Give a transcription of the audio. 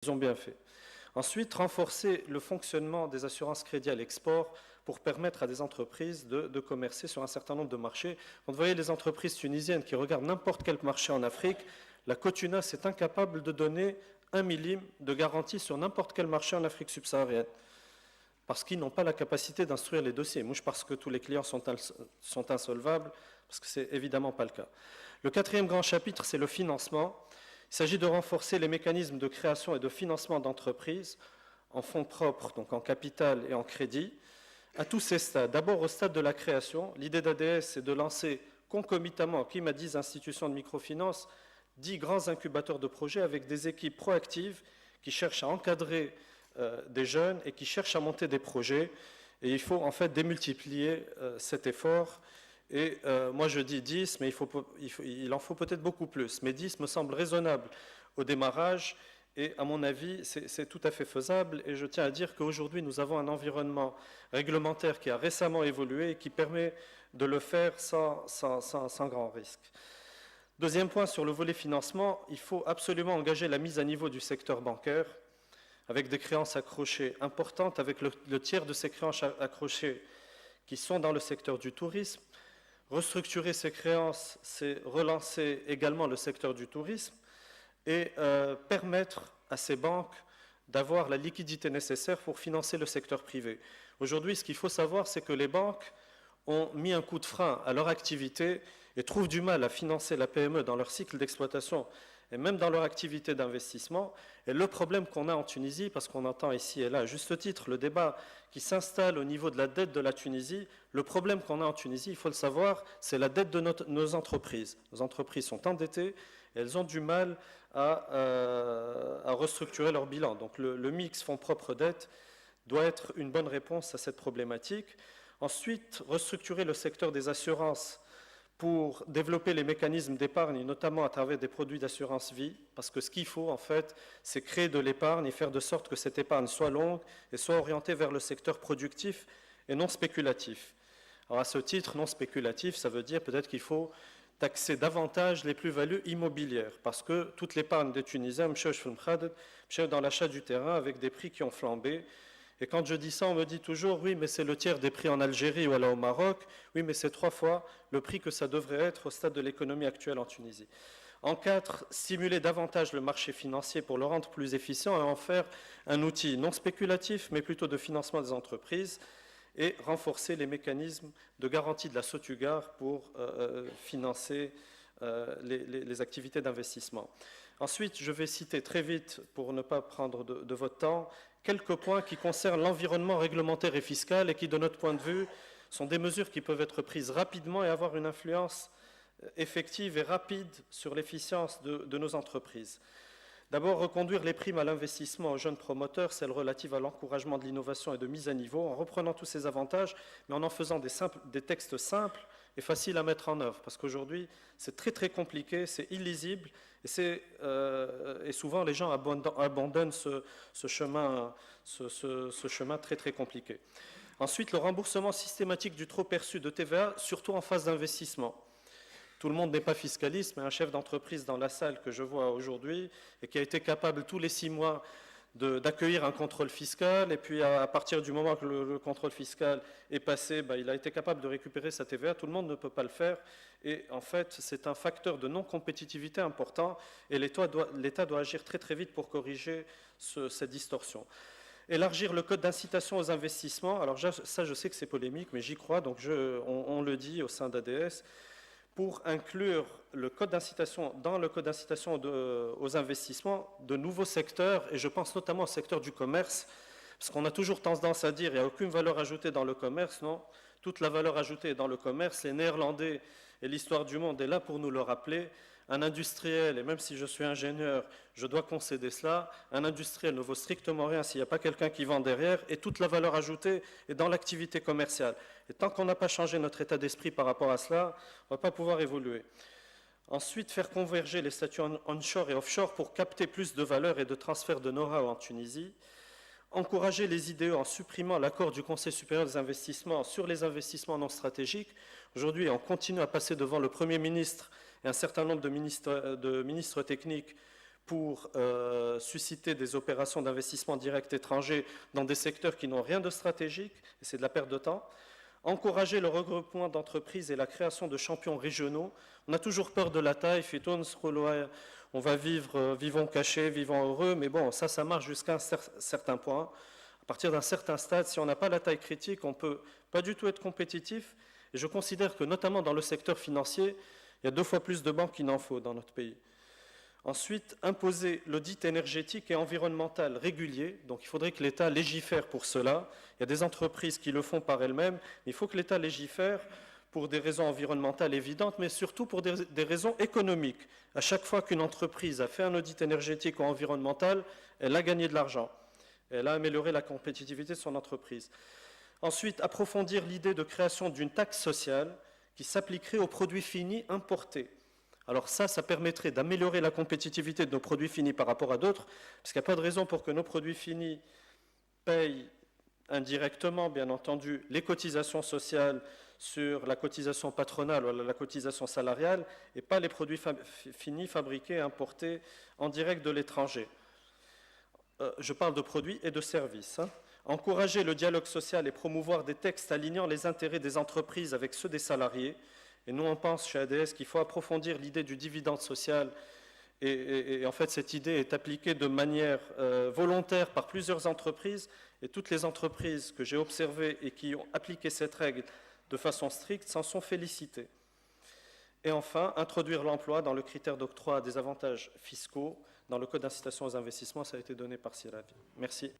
ont bien fait. Ensuite, renforcer le fonctionnement des assurances crédit à l'export pour permettre à des entreprises de commercer sur un certain nombre de marchés. Quand vous voyez les entreprises tunisiennes qui regardent n'importe quel marché en Afrique, la Cotunas est incapable de donner 1 millime de garantie sur n'importe quel marché en Afrique subsaharienne, parce qu'ils n'ont pas la capacité d'instruire les dossiers. Mouche parce que tous les clients sont insolvables, parce que ce n'est évidemment pas le cas. Le quatrième grand chapitre, c'est le financement. Il s'agit de renforcer les mécanismes de création et de financement d'entreprises en fonds propres, donc en capital et en crédit, à tous ces stades. D'abord au stade de la création, l'idée d'ADS c'est de lancer concomitamment, qui m'a dit institutions de microfinance, 10 grands incubateurs de projets avec des équipes proactives qui cherchent à encadrer des jeunes et qui cherchent à monter des projets. Et il faut en fait démultiplier cet effort. Et moi je dis 10, mais il en faut peut-être beaucoup plus. Mais 10 me semble raisonnable au démarrage et à mon avis c'est tout à fait faisable. Et je tiens à dire qu'aujourd'hui nous avons un environnement réglementaire qui a récemment évolué et qui permet de le faire sans grand risque. Deuxième point sur le volet financement, il faut absolument engager la mise à niveau du secteur bancaire avec des créances accrochées importantes, avec le tiers de ces créances accrochées qui sont dans le secteur du tourisme. Restructurer ces créances, c'est relancer également le secteur du tourisme et permettre à ces banques d'avoir la liquidité nécessaire pour financer le secteur privé. Aujourd'hui, ce qu'il faut savoir, c'est que les banques ont mis un coup de frein à leur activité et trouvent du mal à financer la PME dans leur cycle d'exploitation et même dans leur activité d'investissement. Et le problème qu'on a en Tunisie, parce qu'on entend ici et là, à juste titre, le débat qui s'installe au niveau de la dette de la Tunisie, le problème qu'on a en Tunisie, il faut le savoir, c'est la dette de nos entreprises. Nos entreprises sont endettées et elles ont du mal à restructurer leur bilan. Donc le mix fonds propres dette doit être une bonne réponse à cette problématique. Ensuite, restructurer le secteur des assurances pour développer les mécanismes d'épargne, notamment à travers des produits d'assurance vie, parce que ce qu'il faut, en fait, c'est créer de l'épargne et faire de sorte que cette épargne soit longue et soit orientée vers le secteur productif et non spéculatif. Alors, à ce titre, non spéculatif, ça veut dire peut-être qu'il faut taxer davantage les plus-values immobilières, parce que toute l'épargne des Tunisiens, dans l'achat du terrain avec des prix qui ont flambé. Et quand je dis ça, on me dit toujours, oui, mais c'est le tiers des prix en Algérie ou au Maroc. Oui, mais c'est 3 fois le prix que ça devrait être au stade de l'économie actuelle en Tunisie. En 4, stimuler davantage le marché financier pour le rendre plus efficient et en faire un outil non spéculatif, mais plutôt de financement des entreprises, et renforcer les mécanismes de garantie de la Sotugar pour financer les activités d'investissement. Ensuite, je vais citer très vite, pour ne pas prendre de votre temps, quelques points qui concernent l'environnement réglementaire et fiscal et qui, de notre point de vue, sont des mesures qui peuvent être prises rapidement et avoir une influence effective et rapide sur l'efficience de nos entreprises. D'abord, reconduire les primes à l'investissement aux jeunes promoteurs, celles relatives à l'encouragement de l'innovation et de mise à niveau, en reprenant tous ces avantages, mais en faisant des textes simples et faciles à mettre en œuvre. Parce qu'aujourd'hui, c'est très très compliqué, c'est illisible, et souvent les gens abandonnent ce chemin très très compliqué. Ensuite, le remboursement systématique du trop perçu de TVA, surtout en phase d'investissement. Tout le monde n'est pas fiscaliste, mais un chef d'entreprise dans la salle que je vois aujourd'hui et qui a été capable tous les 6 mois d'accueillir un contrôle fiscal, et puis à partir du moment que le contrôle fiscal est passé, il a été capable de récupérer sa TVA. Tout le monde ne peut pas le faire, et en fait c'est un facteur de non-compétitivité important, et l'État doit agir très très vite pour corriger cette distorsion. Élargir le code d'incitation aux investissements, alors ça je sais que c'est polémique, mais j'y crois, donc on le dit au sein d'ADS, pour inclure le code d'incitation dans le code d'incitation aux investissements de nouveaux secteurs, et je pense notamment au secteur du commerce, parce qu'on a toujours tendance à dire qu'il n'y a aucune valeur ajoutée dans le commerce. Non, toute la valeur ajoutée est dans le commerce. Les Néerlandais et l'histoire du monde est là pour nous le rappeler. Un industriel, et même si je suis ingénieur, je dois concéder cela, un industriel ne vaut strictement rien s'il n'y a pas quelqu'un qui vend derrière, et toute la valeur ajoutée est dans l'activité commerciale. Et tant qu'on n'a pas changé notre état d'esprit par rapport à cela, on ne va pas pouvoir évoluer. Ensuite, faire converger les statuts onshore et offshore pour capter plus de valeur et de transfert de know-how en Tunisie. Encourager les IDE en supprimant l'accord du Conseil supérieur des investissements sur les investissements non stratégiques. Aujourd'hui, on continue à passer devant le Premier ministre et un certain nombre de ministres techniques pour susciter des opérations d'investissement direct étranger dans des secteurs qui n'ont rien de stratégique, et c'est de la perte de temps. Encourager le regroupement d'entreprises et la création de champions régionaux. On a toujours peur de la taille, on va vivre, vivons cachés, vivons heureux, mais bon, ça marche jusqu'à un certain point. À partir d'un certain stade, si on n'a pas la taille critique, on ne peut pas du tout être compétitif. Et je considère que, notamment dans le secteur financier, il y a 2 fois plus de banques qu'il n'en faut dans notre pays. Ensuite, imposer l'audit énergétique et environnemental régulier. Donc, il faudrait que l'État légifère pour cela. Il y a des entreprises qui le font par elles-mêmes. Il faut que l'État légifère pour des raisons environnementales évidentes, mais surtout pour des raisons économiques. À chaque fois qu'une entreprise a fait un audit énergétique ou environnemental, elle a gagné de l'argent. Elle a amélioré la compétitivité de son entreprise. Ensuite, approfondir l'idée de création d'une taxe sociale qui s'appliquerait aux produits finis importés. Alors ça permettrait d'améliorer la compétitivité de nos produits finis par rapport à d'autres, parce qu'il n'y a pas de raison pour que nos produits finis payent indirectement, bien entendu, les cotisations sociales sur la cotisation patronale ou la cotisation salariale, et pas les produits finis fabriqués et importés en direct de l'étranger. Je parle de produits et de services. Encourager le dialogue social et promouvoir des textes alignant les intérêts des entreprises avec ceux des salariés. Et nous, on pense chez ADS qu'il faut approfondir l'idée du dividende social. Et en fait, cette idée est appliquée de manière volontaire par plusieurs entreprises. Et toutes les entreprises que j'ai observées et qui ont appliqué cette règle de façon stricte s'en sont félicitées. Et enfin, introduire l'emploi dans le critère d'octroi des avantages fiscaux dans le code d'incitation aux investissements. Ça a été donné par Siravi. Merci.